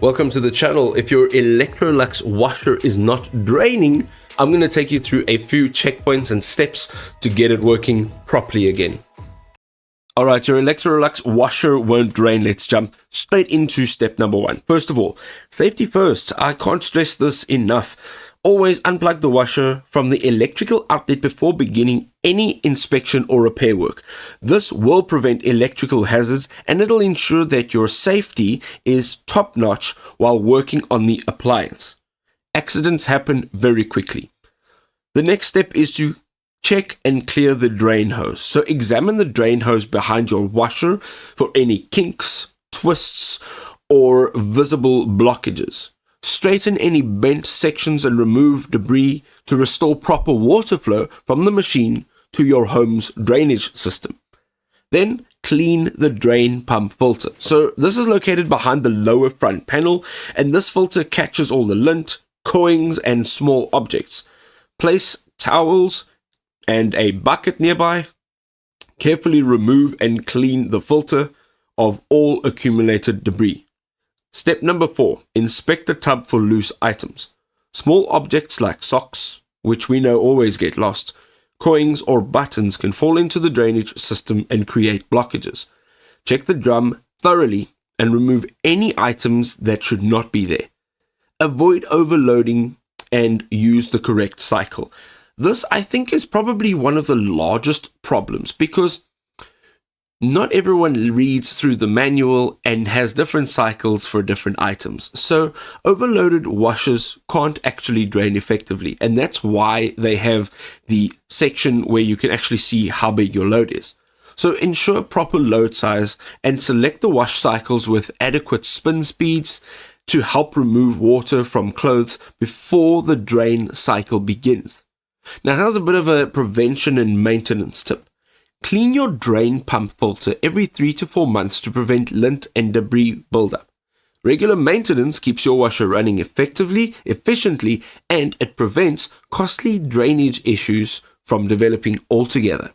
Welcome to the channel. If your Electrolux washer is not draining, I'm going to take you through a few checkpoints and steps to get it working properly again. Alright, your Electrolux washer won't drain. Let's jump straight into step number one. First of all, safety first. I can't stress this enough. Always unplug the washer from the electrical outlet before beginning any inspection or repair work. This will prevent electrical hazards and it'll ensure that your safety is top-notch while working on the appliance. Accidents happen very quickly. The next step is to check and clear the drain hose. So examine the drain hose behind your washer for any kinks, twists, or visible blockages. Straighten any bent sections and remove debris to restore proper water flow from the machine to your home's drainage system. Then clean the drain pump filter. So this is located behind the lower front panel, and this filter catches all the lint, coins, and small objects. Place towels and a bucket nearby. Carefully remove and clean the filter of all accumulated debris. Step number 4. Inspect the tub for loose items. Small objects like socks, which we know always get lost, coins or buttons can fall into the drainage system and create blockages. Check the drum thoroughly and remove any items that should not be there. Avoid overloading and use the correct cycle. This, I think, is probably one of the largest problems because not everyone reads through the manual and has different cycles for different items. So overloaded washers can't actually drain effectively, and that's why they have the section where you can actually see how big your load is. So ensure proper load size and select the wash cycles with adequate spin speeds to help remove water from clothes before the drain cycle begins. Now here's a bit of a prevention and maintenance tip. Clean your drain pump filter every 3 to 4 months to prevent lint and debris buildup. Regular maintenance keeps your washer running effectively, efficiently, and it prevents costly drainage issues from developing altogether.